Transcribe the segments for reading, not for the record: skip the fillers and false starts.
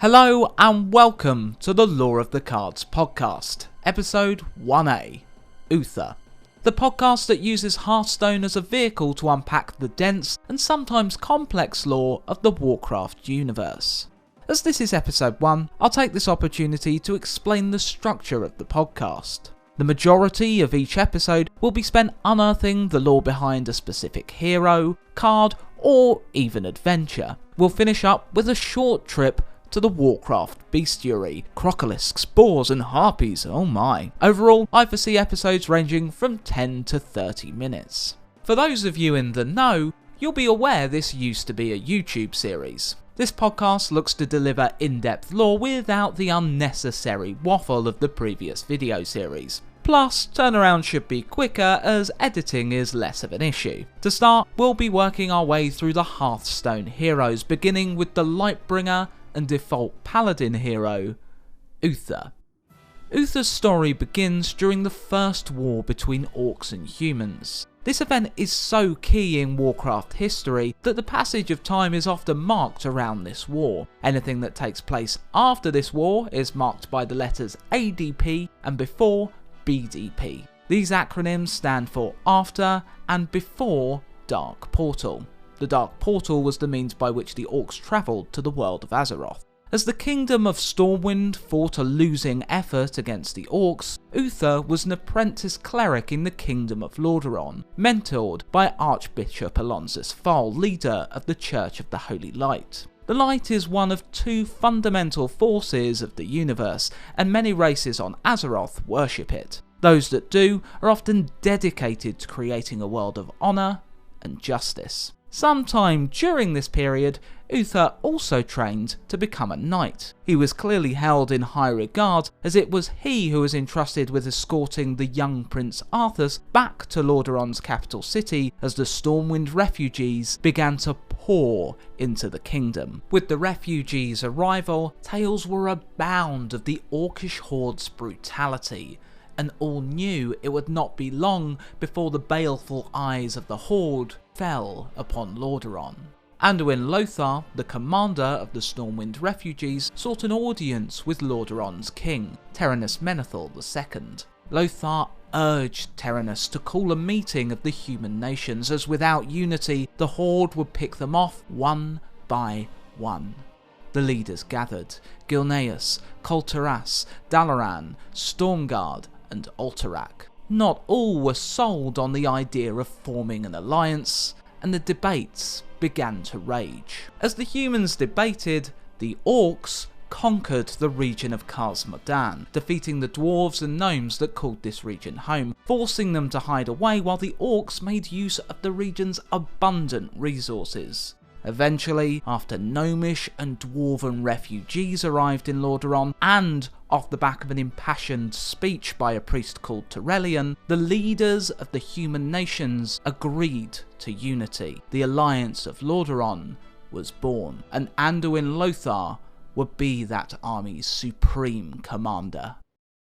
Hello and welcome to the Lore of the Cards podcast, episode 1A, Uther, the podcast that uses Hearthstone as a vehicle to unpack the dense and sometimes complex lore of the Warcraft universe. As this is episode 1, I'll take this opportunity to explain the structure of the podcast. The majority of each episode will be spent unearthing the lore behind a specific hero, card, or even adventure. We'll finish up with a short trip to the Warcraft bestiary, crocolisk's, boars and harpies, oh my. Overall, I foresee episodes ranging from 10 to 30 minutes. For those of you in the know, you'll be aware this used to be a YouTube series. This podcast looks to deliver in-depth lore without the unnecessary waffle of the previous video series. Plus, turnaround should be quicker as editing is less of an issue. To start, we'll be working our way through the Hearthstone heroes, beginning with the Lightbringer and default paladin hero, Uther. Uther's story begins during the first war between orcs and humans. This event is so key in Warcraft history that the passage of time is often marked around this war. Anything that takes place after this war is marked by the letters ADP and before BDP. These acronyms stand for After and Before Dark Portal. The Dark Portal was the means by which the orcs travelled to the world of Azeroth. As the Kingdom of Stormwind fought a losing effort against the orcs, Uther was an apprentice cleric in the Kingdom of Lordaeron, mentored by Archbishop Alonzus Fall, leader of the Church of the Holy Light. The Light is one of two fundamental forces of the universe, and many races on Azeroth worship it. Those that do are often dedicated to creating a world of honour and justice. Sometime during this period, Uther also trained to become a knight. He was clearly held in high regard, as it was he who was entrusted with escorting the young Prince Arthas back to Lordaeron's capital city as the Stormwind refugees began to pour into the kingdom. With the refugees' arrival, tales were abound of the orcish horde's brutality, and all knew it would not be long before the baleful eyes of the horde fell upon Lordaeron. Anduin Lothar, the commander of the Stormwind refugees, sought an audience with Lordaeron's king, Terenas Menethil II. Lothar urged Terenas to call a meeting of the human nations, as without unity, the horde would pick them off one by one. The leaders gathered: Gilneas, Kolteras, Dalaran, Stormguard, and Alterac. Not all were sold on the idea of forming an alliance, and the debates began to rage. As the humans debated, the orcs conquered the region of Khaz Modan, defeating the dwarves and gnomes that called this region home, forcing them to hide away while the orcs made use of the region's abundant resources. Eventually, after gnomish and dwarven refugees arrived in Lordaeron, and off the back of an impassioned speech by a priest called Torellian, the leaders of the human nations agreed to unity. The Alliance of Lordaeron was born, and Anduin Lothar would be that army's supreme commander.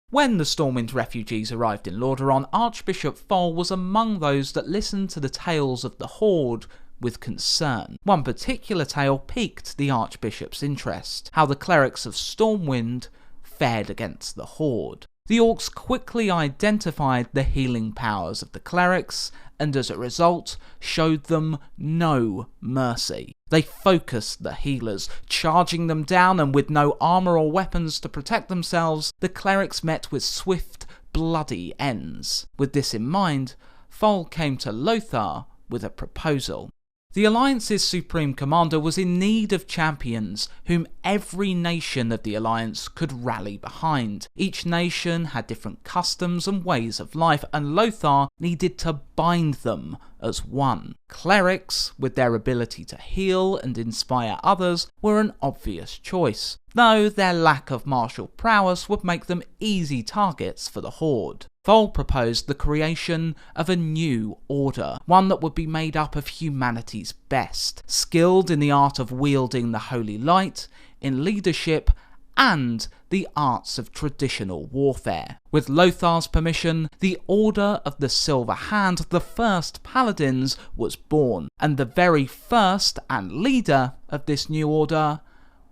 When the Stormwind refugees arrived in Lordaeron, Archbishop Fall was among those that listened to the tales of the horde with concern. One particular tale piqued the Archbishop's interest: how the clerics of Stormwind fared against the horde. The orcs quickly identified the healing powers of the clerics, and as a result, showed them no mercy. They focused the healers, charging them down, and with no armour or weapons to protect themselves, the clerics met with swift, bloody ends. With this in mind, Fall came to Lothar with a proposal. The Alliance's supreme commander was in need of champions whom every nation of the Alliance could rally behind. Each nation had different customs and ways of life, and Lothar needed to bind them as one. Clerics, with their ability to heal and inspire others, were an obvious choice, though their lack of martial prowess would make them easy targets for the horde. Fall proposed the creation of a new order, one that would be made up of humanity's best, skilled in the art of wielding the holy light, in leadership, and the arts of traditional warfare. With Lothar's permission, the Order of the Silver Hand, the first Paladins, was born, and the very first and leader of this new order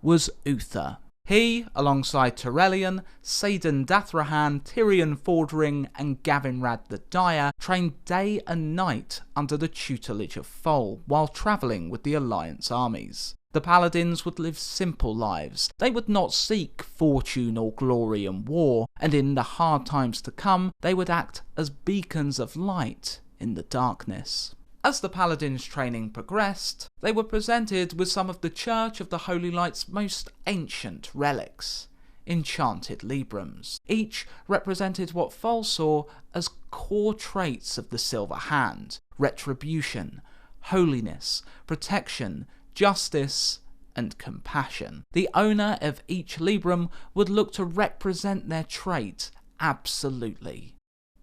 was Uther. He, alongside Turelion, Saidan Dathrahan, Tyrion Fordring and Gavinrad the Dire, trained day and night under the tutelage of Fol while travelling with the Alliance armies. The Paladins would live simple lives. They would not seek fortune or glory in war, and in the hard times to come, they would act as beacons of light in the darkness. As the Paladins' training progressed, they were presented with some of the Church of the Holy Light's most ancient relics, enchanted Librams. Each represented what Fol saw as core traits of the Silver Hand: retribution, holiness, protection, justice, and compassion. The owner of each Libram would look to represent their trait absolutely.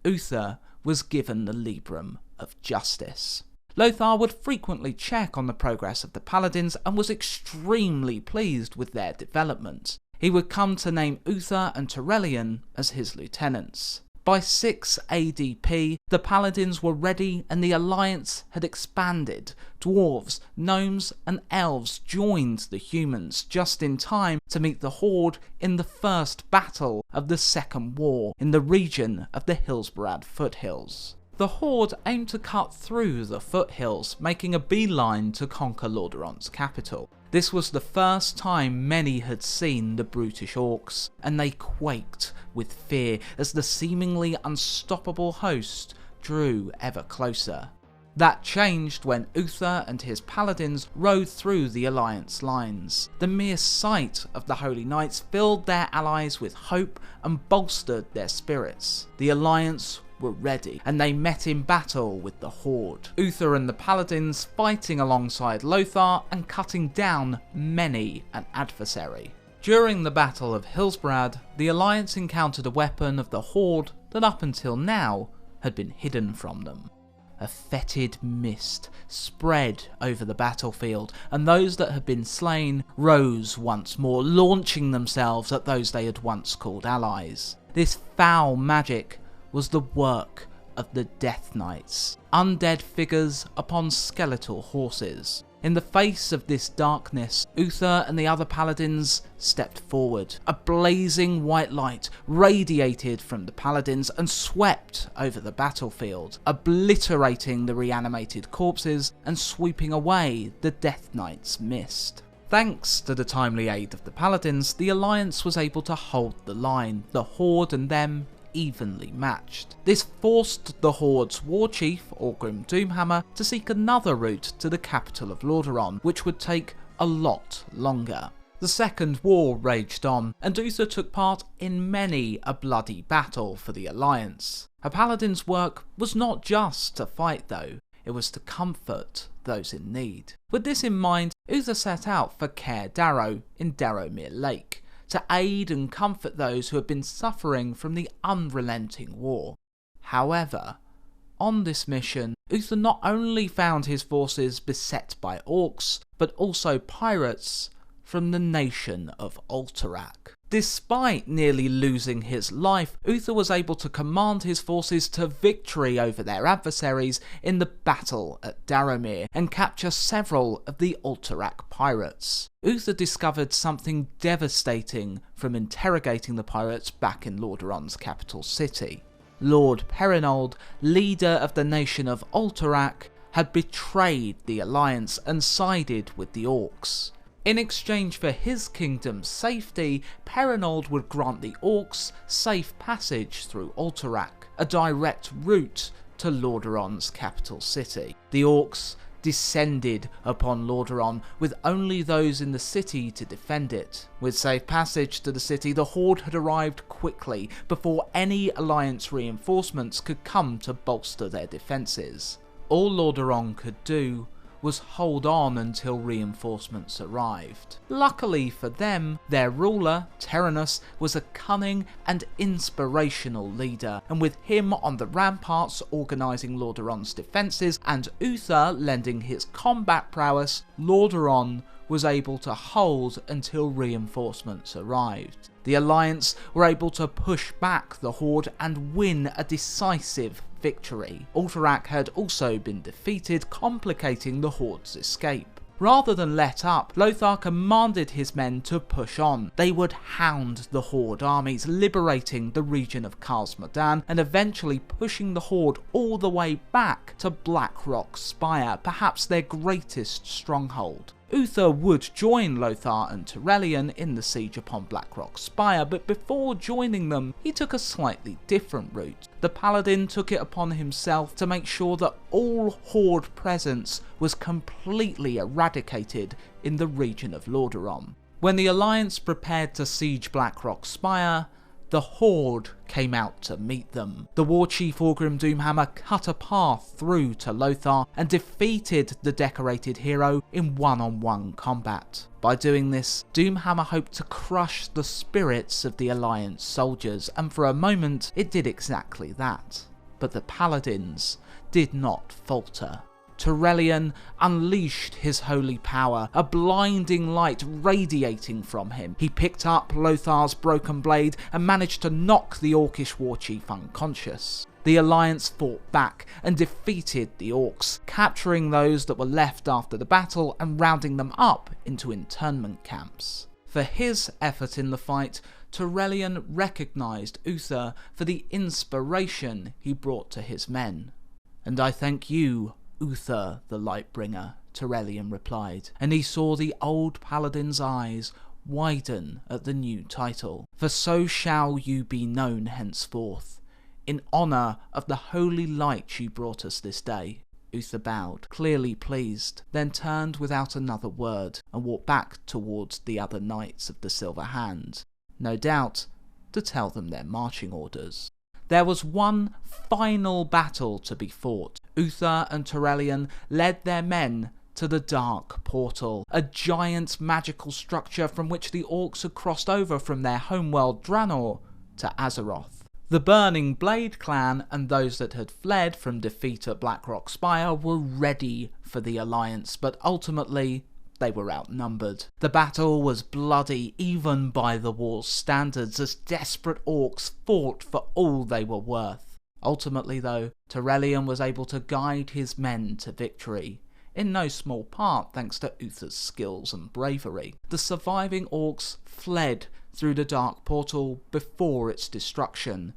Uther was given the Libram of Justice. Lothar would frequently check on the progress of the Paladins and was extremely pleased with their development. He would come to name Uther and Turelion as his lieutenants. By 6 ADP, the Paladins were ready and the Alliance had expanded. Dwarves, gnomes and elves joined the humans just in time to meet the Horde in the first battle of the Second War in the region of the Hillsbrad foothills. The Horde aimed to cut through the foothills, making a beeline to conquer Lordaeron's capital. This was the first time many had seen the brutish orcs, and they quaked with fear as the seemingly unstoppable host drew ever closer. That changed when Uther and his paladins rode through the Alliance lines. The mere sight of the Holy Knights filled their allies with hope and bolstered their spirits. The Alliance were ready, and they met in battle with the Horde. Uther and the Paladins fighting alongside Lothar and cutting down many an adversary. During the Battle of Hillsbrad, the Alliance encountered a weapon of the Horde that up until now had been hidden from them. A fetid mist spread over the battlefield, and those that had been slain rose once more, launching themselves at those they had once called allies. This foul magic was the work of the Death Knights, undead figures upon skeletal horses. In the face of this darkness, Uther and the other paladins stepped forward. A blazing white light radiated from the paladins and swept over the battlefield, obliterating the reanimated corpses and sweeping away the Death Knights' mist. Thanks to the timely aid of the paladins, the Alliance was able to hold the line, the Horde and them evenly matched. This forced the Horde's war chief, Orgrim Doomhammer, to seek another route to the capital of Lordaeron, which would take a lot longer. The Second War raged on, and Uther took part in many a bloody battle for the Alliance. A paladin's work was not just to fight though, it was to comfort those in need. With this in mind, Uther set out for Caer Darrow in Darrowmere Lake, to aid and comfort those who had been suffering from the unrelenting war. However, on this mission, Uther not only found his forces beset by orcs, but also pirates from the nation of Alterac. Despite nearly losing his life, Uther was able to command his forces to victory over their adversaries in the battle at Darrowmere and capture several of the Alterac pirates. Uther discovered something devastating from interrogating the pirates back in Lordaeron's capital city. Lord Perinold, leader of the nation of Alterac, had betrayed the Alliance and sided with the orcs. In exchange for his kingdom's safety, Perinold would grant the orcs safe passage through Alterac, a direct route to Lordaeron's capital city. The orcs descended upon Lordaeron with only those in the city to defend it. With safe passage to the city, the Horde had arrived quickly before any Alliance reinforcements could come to bolster their defences. All Lordaeron could do was hold on until reinforcements arrived. Luckily for them, their ruler, Terenus, was a cunning and inspirational leader, and with him on the ramparts organising Lordaeron's defences and Uther lending his combat prowess, Lordaeron was able to hold until reinforcements arrived. The Alliance were able to push back the Horde and win a decisive victory. Alterac had also been defeated, complicating the Horde's escape. Rather than let up, Lothar commanded his men to push on. They would hound the Horde armies, liberating the region of Khazmodan and eventually pushing the Horde all the way back to Blackrock Spire, perhaps their greatest stronghold. Uther would join Lothar and Turelion in the siege upon Blackrock Spire, but before joining them, he took a slightly different route. The Paladin took it upon himself to make sure that all Horde presence was completely eradicated in the region of Lordaeron. When the Alliance prepared to siege Blackrock Spire, the Horde came out to meet them. The War Chief Orgrim Doomhammer cut a path through to Lothar and defeated the decorated hero in one-on-one combat. By doing this, Doomhammer hoped to crush the spirits of the Alliance soldiers, and for a moment it did exactly that. But the Paladins did not falter. Turelion unleashed his holy power, a blinding light radiating from him. He picked up Lothar's broken blade and managed to knock the Orcish war chief unconscious. The Alliance fought back and defeated the Orcs, capturing those that were left after the battle and rounding them up into internment camps. For his effort in the fight, Turelion recognised Uther for the inspiration he brought to his men. "And I thank you, Uther the Lightbringer," Turelion replied, and he saw the old paladin's eyes widen at the new title. "For so shall you be known henceforth, in honour of the holy light you brought us this day." Uther bowed, clearly pleased, then turned without another word and walked back towards the other knights of the Silver Hand, no doubt to tell them their marching orders. There was one final battle to be fought. Uther and Turelion led their men to the Dark Portal, a giant magical structure from which the Orcs had crossed over from their homeworld Draenor to Azeroth. The Burning Blade clan and those that had fled from defeat at Blackrock Spire were ready for the Alliance, but ultimately they were outnumbered. The battle was bloody even by the war's standards, as desperate Orcs fought for all they were worth. Ultimately though, Turelion was able to guide his men to victory, in no small part thanks to Uther's skills and bravery. The surviving Orcs fled through the Dark Portal before its destruction,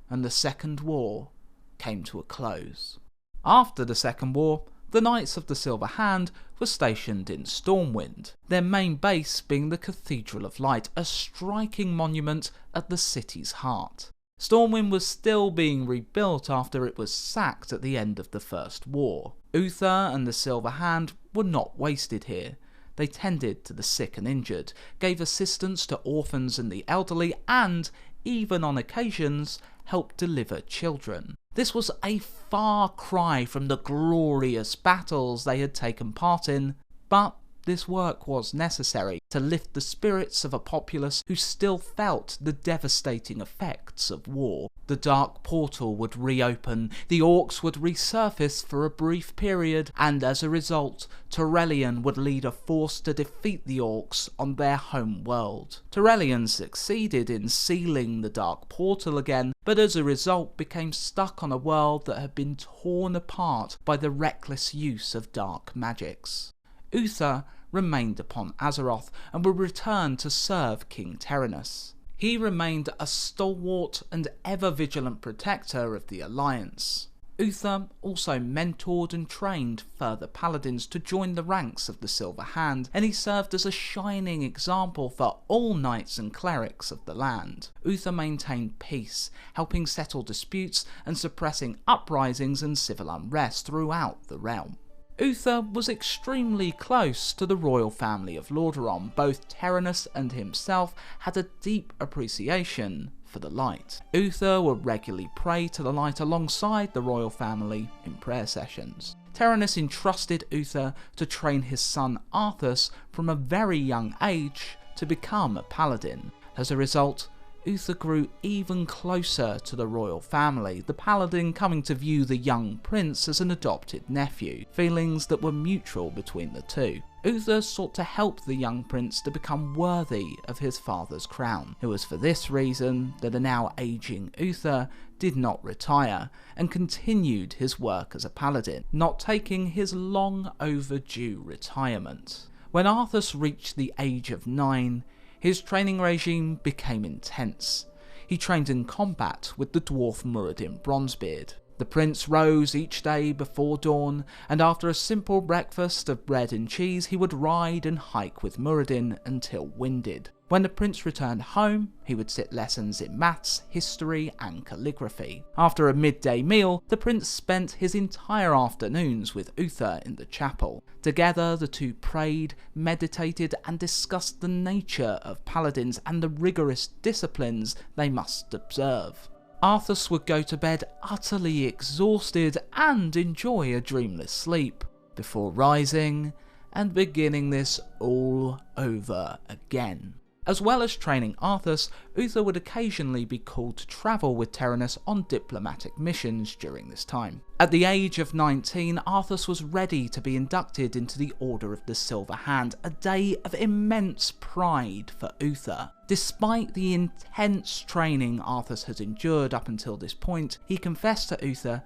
and the Second War came to a close. After the Second War, the Knights of the Silver Hand were stationed in Stormwind, their main base being the Cathedral of Light, a striking monument at the city's heart. Stormwind was still being rebuilt after it was sacked at the end of the First War. Uther and the Silver Hand were not wasted here. They tended to the sick and injured, gave assistance to orphans and the elderly, and, even on occasions, helped deliver children. This was a far cry from the glorious battles they had taken part in, but this work was necessary to lift the spirits of a populace who still felt the devastating effects of war. The Dark Portal would reopen, the Orcs would resurface for a brief period, and as a result, Turelion would lead a force to defeat the Orcs on their home world. Turelion succeeded in sealing the Dark Portal again, but as a result became stuck on a world that had been torn apart by the reckless use of dark magics. Uther remained upon Azeroth and would return to serve King Terenas. He remained a stalwart and ever-vigilant protector of the Alliance. Uther also mentored and trained further paladins to join the ranks of the Silver Hand, and he served as a shining example for all knights and clerics of the land. Uther maintained peace, helping settle disputes and suppressing uprisings and civil unrest throughout the realm. Uther was extremely close to the royal family of Lordaeron. Both Terenas and himself had a deep appreciation for the light. Uther would regularly pray to the light alongside the royal family in prayer sessions. Terenas entrusted Uther to train his son Arthas from a very young age to become a paladin. As a result, Uther grew even closer to the royal family, the paladin coming to view the young prince as an adopted nephew, feelings that were mutual between the two. Uther sought to help the young prince to become worthy of his father's crown. It was for this reason that a now aging Uther did not retire and continued his work as a paladin, not taking his long overdue retirement. When Arthas reached the age of 9, his training regime became intense. He trained in combat with the dwarf Muradin Bronzebeard. The prince rose each day before dawn, and after a simple breakfast of bread and cheese he would ride and hike with Muradin until winded. When the prince returned home, he would sit lessons in maths, history and calligraphy. After a midday meal, the prince spent his entire afternoons with Uther in the chapel. Together the two prayed, meditated and discussed the nature of paladins and the rigorous disciplines they must observe. Arthas would go to bed utterly exhausted and enjoy a dreamless sleep, before rising and beginning this all over again. As well as training Arthas, Uther would occasionally be called to travel with Terenas on diplomatic missions during this time. At the age of 19, Arthas was ready to be inducted into the Order of the Silver Hand, a day of immense pride for Uther. Despite the intense training Arthas had endured up until this point, he confessed to Uther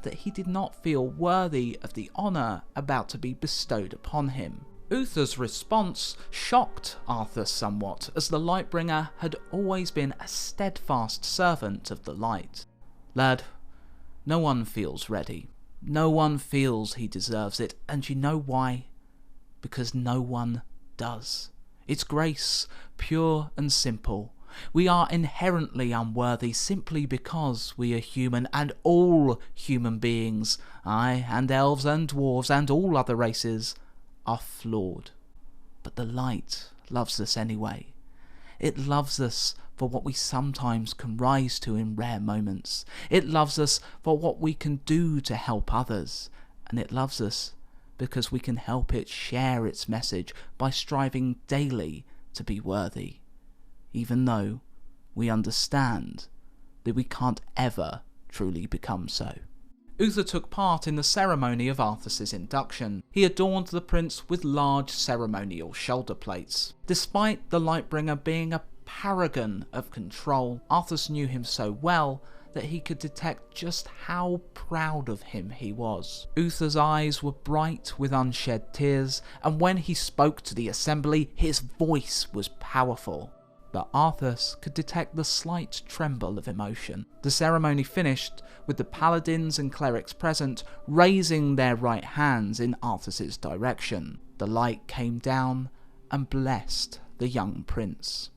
that he did not feel worthy of the honour about to be bestowed upon him. Uther's response shocked Arthas somewhat, as the Lightbringer had always been a steadfast servant of the light. "Lad, no one feels ready. No one feels he deserves it, and you know why? Because no one does. It's grace, pure and simple. We are inherently unworthy simply because we are human, and all human beings, aye, and elves and dwarves and all other races, are flawed. But the light loves us anyway. It loves us for what we sometimes can rise to in rare moments. It loves us for what we can do to help others. And it loves us because we can help it share its message by striving daily to be worthy, even though we understand that we can't ever truly become so." Uther took part in the ceremony of Arthas' induction. He adorned the prince with large ceremonial shoulder plates. Despite the Lightbringer being a paragon of control, Arthas knew him so well that he could detect just how proud of him he was. Uther's eyes were bright with unshed tears, and when he spoke to the assembly, his voice was powerful. But Arthas could detect the slight tremble of emotion. The ceremony finished with the paladins and clerics present raising their right hands in Arthas' direction. The light came down and blessed the young prince.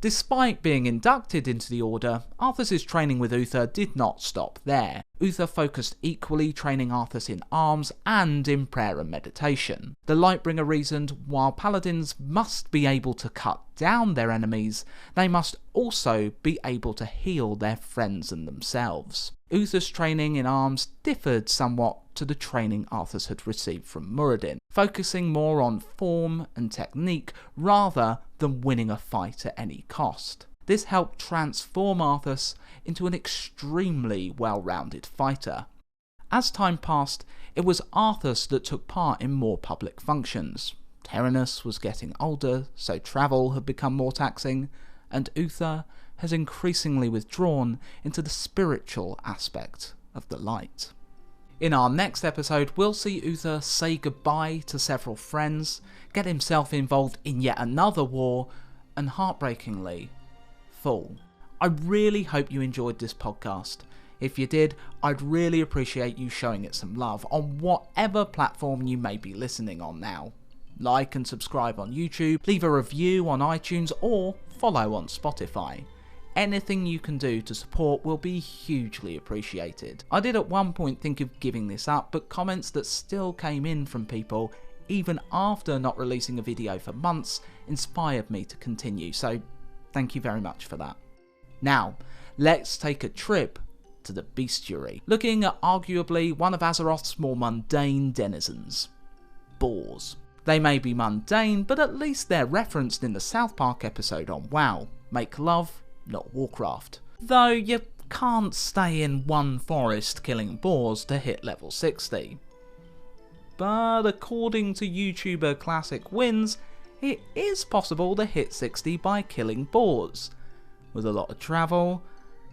Despite being inducted into the order, Arthas' training with Uther did not stop there. Uther focused equally, training Arthas in arms and in prayer and meditation. The Lightbringer reasoned while paladins must be able to cut down their enemies, they must also be able to heal their friends and themselves. Uther's training in arms differed somewhat to the training Arthas had received from Muradin, focusing more on form and technique rather than winning a fight at any cost. This helped transform Arthas into an extremely well-rounded fighter. As time passed, it was Arthas that took part in more public functions. Terenas was getting older, so travel had become more taxing, and Uther has increasingly withdrawn into the spiritual aspect of the light. In our next episode, we'll see Uther say goodbye to several friends, get himself involved in yet another war, and heartbreakingly, fall. I really hope you enjoyed this podcast. If you did, I'd really appreciate you showing it some love on whatever platform you may be listening on now. Like and subscribe on YouTube, leave a review on iTunes, or follow on Spotify. Anything you can do to support will be hugely appreciated. I did at one point think of giving this up, but comments that still came in from people, even after not releasing a video for months, inspired me to continue, so thank you very much for that. Now, let's take a trip to the bestiary, looking at arguably one of Azeroth's more mundane denizens, boars. They may be mundane, but at least they're referenced in the South Park episode on WoW. Make love, not Warcraft. Though you can't stay in one forest killing boars to hit level 60. But according to YouTuber Classic Wins, it is possible to hit 60 by killing boars, with a lot of travel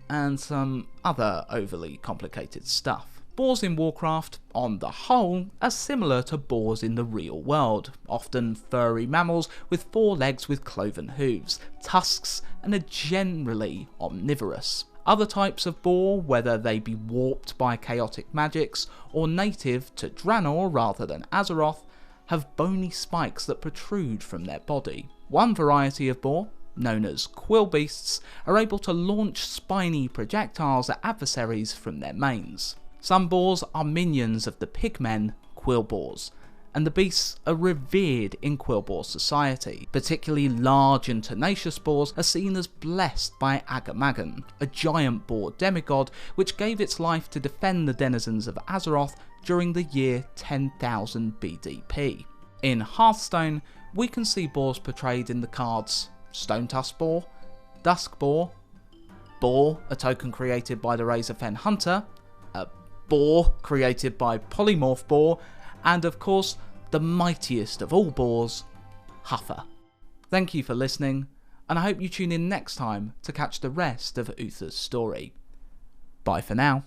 and some other overly complicated stuff. Boars in Warcraft, on the whole, are similar to boars in the real world, often furry mammals with 4 legs with cloven hooves, tusks, and are generally omnivorous. Other types of boar, whether they be warped by chaotic magics or native to Draenor rather than Azeroth, have bony spikes that protrude from their body. One variety of boar, known as quill beasts, are able to launch spiny projectiles at adversaries from their manes. Some boars are minions of the pigmen, quill boars, and the beasts are revered in quill boar society. Particularly large and tenacious boars are seen as blessed by Agamagan, a giant boar demigod which gave its life to defend the denizens of Azeroth during the year 10,000 BDP. In Hearthstone, we can see boars portrayed in the cards Stone Tusk Boar, Dusk Boar, Boar, a token created by the Razorfen Hunter, a Boar created by Polymorph Boar, and of course the mightiest of all boars, Huffer. Thank you for listening, and I hope you tune in next time to catch the rest of Uther's story. Bye for now.